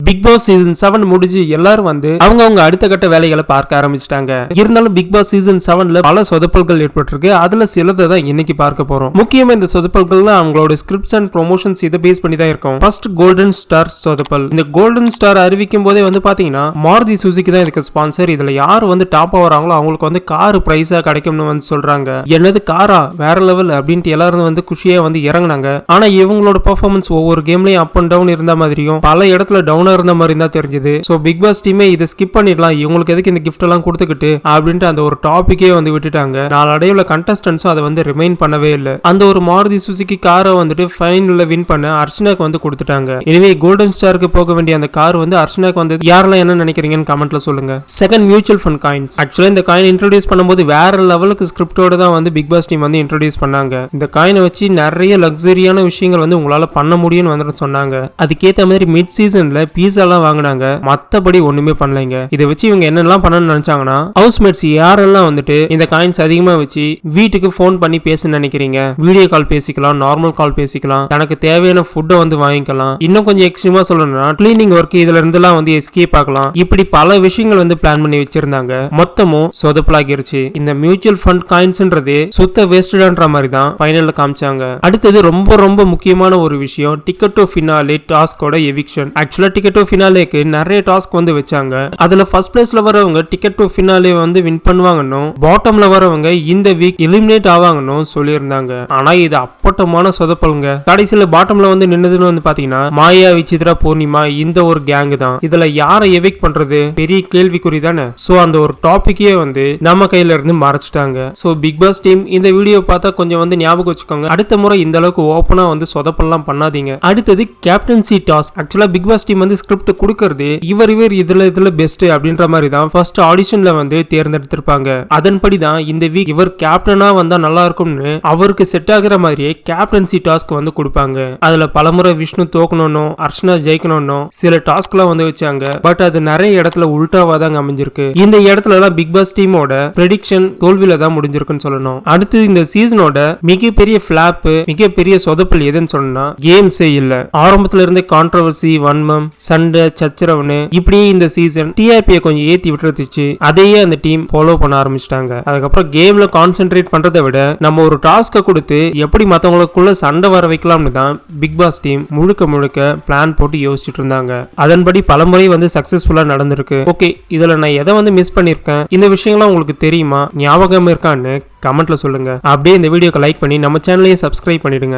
Big Boss season 7 முடிஞ்சு எல்லாரும் வந்து அவங்க அடுத்த கட்ட வேலைகளை பார்க்க ஆரம்பிச்சிட்டாங்க. இருந்தாலும் பிக் பாஸ் சீசன் 7ல பல சொதப்பல்கள் ஏற்பட்டிருக்கு. அதுல சிலதை தான் இன்னைக்கு பார்க்க போறோம். முக்கியமா இந்த சொதப்பல்கள்ல அவங்களோட ஸ்கிரிப்ட்ஸ் அண்ட் ப்ரொமோஷன்ஸ் இதை பேஸ் பண்ணி தான் இருக்கும். ஃபர்ஸ்ட் கோல்டன் ஸ்டார் சொதப்பல். இந்த கோல்டன் ஸ்டார் அறிவிக்கும் போதே வந்து பாத்தீங்கன்னா மாருதி சுசுகி தான் இதுக்கு ஸ்பான்சர். இதுல யார் வந்து டாப் ஆவறாங்களோ அவங்களுக்கு வந்து கார் பிரைஸா கிடைக்கும்னு வந்து சொல்றாங்க. என்னது காரா வேற லெவல் அப்படின்ட்டு எல்லாரும் வந்து குஷியா வந்து இறங்குனாங்க. ஆனா இவங்களோட பெர்ஃபார்மன்ஸ் ஒவ்வொரு கேம்லயும் அப் அண்ட் டவுன் இருந்த மாதிரியும் பல இடத்துல டவுனா இருந்த மாதிரி தான் தெரிஞ்சது. சோ பிக் பாஸ் டீமே இதை ஸ்கிப் பண்ணிடலாம், இவங்களுக்கு எதுக்கு இந்த கிஃப்ட் எல்லாம் கொடுத்துக்கிட்டு அப்படின்ட்டு அந்த ஒரு டாபிக்கே வந்து விட்டுட்டாங்க. நாளடைவுல கண்டஸ்டன்ஸும் அதை வந்து ரிமைன் பண்ணவே இல்லை. அந்த ஒரு மாருதி சுசுகி காரை வந்துட்டு ஃபைனல்ல வின் பண்ண அர்ச்சனாக்கு வந்து கொடுத்துட்டாங்க. எனவே கோல்டன் ஸ்டாருக்கு போக வேண்டிய அந்த கார் வந்து அர்ச்சனாக்கு வந்து யாரெல்லாம் என்ன நினைக்கிறீங்கன்னு கமெண்ட்ல சொல்லுங்க. Second mutual fund coins. ஆக்சுவலா இந்த காயின் இன்ட்ரோடியூஸ் பண்ணும்போது வேற லெவலுக்கு ஸ்கிரிப்டோட தான் வந்து பிக் பாஸ் டீம் வந்து இன்ட்ரோடியூஸ் பண்ணாங்க. இந்த காயினை வச்சு நிறைய லக்ஸரியான விஷயங்கள் வந்து உங்களால பண்ண முடியும்னு வந்து சொன்னாங்க. அதுக்கேற்ற மாதிரி மிட் சீசன்ல பீஸா எல்லாம் வாங்கினாங்க. மத்தபடி ஒண்ணுமே பண்ணலைங்க. இதை வச்சு இவங்க என்னெல்லாம் பண்ணணும்னு நினைச்சாங்கன்னா ஹவுஸ்மேட்ஸ் யாரெல்லாம் வந்துட்டு இந்த காயின்ஸ் அதிகமா வச்சு வீட்டுக்கு போன் பண்ணி பேச நினைக்கிறீங்க, வீடியோ கால் பேசிக்கலாம், நார்மல் கால் பேசிக்கலாம், தனக்கு தேவையான ஃபுட்டை வந்து வாங்கிக்கலாம், இன்னும் கொஞ்சம் எக்ஸ்ட்ரீமா சொல்லணும்னா கிளீனிங் ஒர்க் இதுல இருந்தெல்லாம் வந்து எஸ்கேப் ஆகலாம். இப்படி பல விஷயங்கள் வந்து பிளான் பண்ணி வச்சிருந்தாங்க. மொத்தமும் சொதப்பலாகிருச்சு. இந்த மியூச்சுவல் ஃபண்ட் காயின்ஸ்ன்றது சுத்த வேஸ்டடான்ற மாதிரி தான் ஃபைனல்ல காமிச்சாங்க. அடுத்தது ரொம்ப ரொம்ப முக்கியமான ஒரு விஷயம், டிக்கெட் டு ஃபினாலே டாஸ்கோட எவிக்ஷன். ஆக்சுவலா டிக்கெட் டு ஃபினாலேக்கு நிறைய டாஸ்க் வந்து வச்சாங்க. அதுல ஃபர்ஸ்ட் பிளேஸ்ல வரவங்க டிக்கெட் டு ஃபினாலே வந்து வின் பண்ணுவாங்கன்னு, பாட்டம்ல வரவங்க இந்த வீக் எலிமினேட் ஆவாங்கன்னு சொல்லியிருந்தாங்க. ஆனா இது அப்பட்டமான சொதப்பலுங்க. கடைசியில பாட்டம்ல வந்து நின்னதுன்னு வந்து பாத்தீங்கன்னா மாயா, விசித்ரா, பூர்ணிமா இந்த ஒரு கேங் தான். இதுல யாரை எவிக் பண்றது பெரிய கேள்விக்குறி தானே. சோ அந்த ஒரு டாபிக்கே வந்து நம்ம கையில இருந்து மறைச்சிட்டாங்க. சோ பிக் பாஸ் டீம் இந்த வீடியோ பார்த்தா கொஞ்சம் வந்து ஞாபகம் வச்சுக்கோங்க. அடுத்த முறை இந்த அளவுக்கு ஓப்பனா வந்து சொதப்பல்லாம் பண்ணாதீங்க. அடுத்தது கேப்டன்சி டாஸ்க். ஆக்சுவலா பிக் பாஸ் டீம் வந்து ஸ்கிரிப்ட் கொடுக்கிறது இவர் இதுல பெஸ்ட் அப்படின்ற மாதிரி தான் ஃபர்ஸ்ட் ஆடிஷன்ல வந்து தேர்ந்தெடுத்திருப்பாங்க. அதன்படி தான் இந்த வீக் இவர் கேப்டனா வந்தா நல்லா இருக்கும்னு அவருக்கு செட் ஆகுற மாதிரியே கேப்டன்சி டாஸ்க் வந்து கொடுப்பாங்க. அதுல பலமுறை விஷ்ணு தோக்கணும்னு, அர்ச்சனா ஜெயிக்கணும்னு சில டாஸ்க் எல்லாம் வந்து வச்சாங்க. பட் அது நிறைய இடத்துல உல்டாவா தான் அமைஞ்சிருக்கு. இந்த இடத்துல எல்லாம் பிக் பாஸ் டீமோட ப்ரெடிக்ஷன் தோல்வியில தான் முடிஞ்சிருக்குன்னு சொல்லணும். அடுத்து இந்த சீசனோட மிகப்பெரிய பிளாப், மிகப்பெரிய சொதப்பல் எதுன்னு சொன்னா கேம்ஸே இல்ல. ஆரம்பத்துல இருந்தே கான்ட்ரோவர்சி, வன்மம், சண்டை, சச்சரவுன்னு இப்படியே இந்த சீசன் டிஆர்பியை கொஞ்சம் ஏத்தி விட்டுருச்சு. அதையே அந்த டீம் ஃபாலோ பண்ண ஆரம்பிச்சிட்டாங்க. அதுக்கப்புறம் கேம்ல கான்சென்ட்ரேட் பண்றதை விட நம்ம ஒரு டாஸ்க கொடுத்து எப்படி மத்தவங்களுக்குள்ள சண்டை வர வைக்கலாம்னு தான் பிக் பாஸ் டீம் முழுக்க பிளான் போட்டு யோசிச்சுட்டு இருந்தாங்க. அதன்படி பலமுறை வந்து சக்சஸ்ஃபுல்லா நடந்திருக்கு. ஓகே, இதுல நான் எதை வந்து மிஸ் பண்ணிருக்கேன், இந்த விஷயங்கள்லாம் உங்களுக்கு தெரியுமா, ஞாபகம் இருக்கான்னு கமெண்ட்ல சொல்லுங்க. அப்படியே இந்த வீடியோக்கு லைக் பண்ணி நம்ம சேனலையும் சப்ஸ்கிரைப் பண்ணிடுங்க.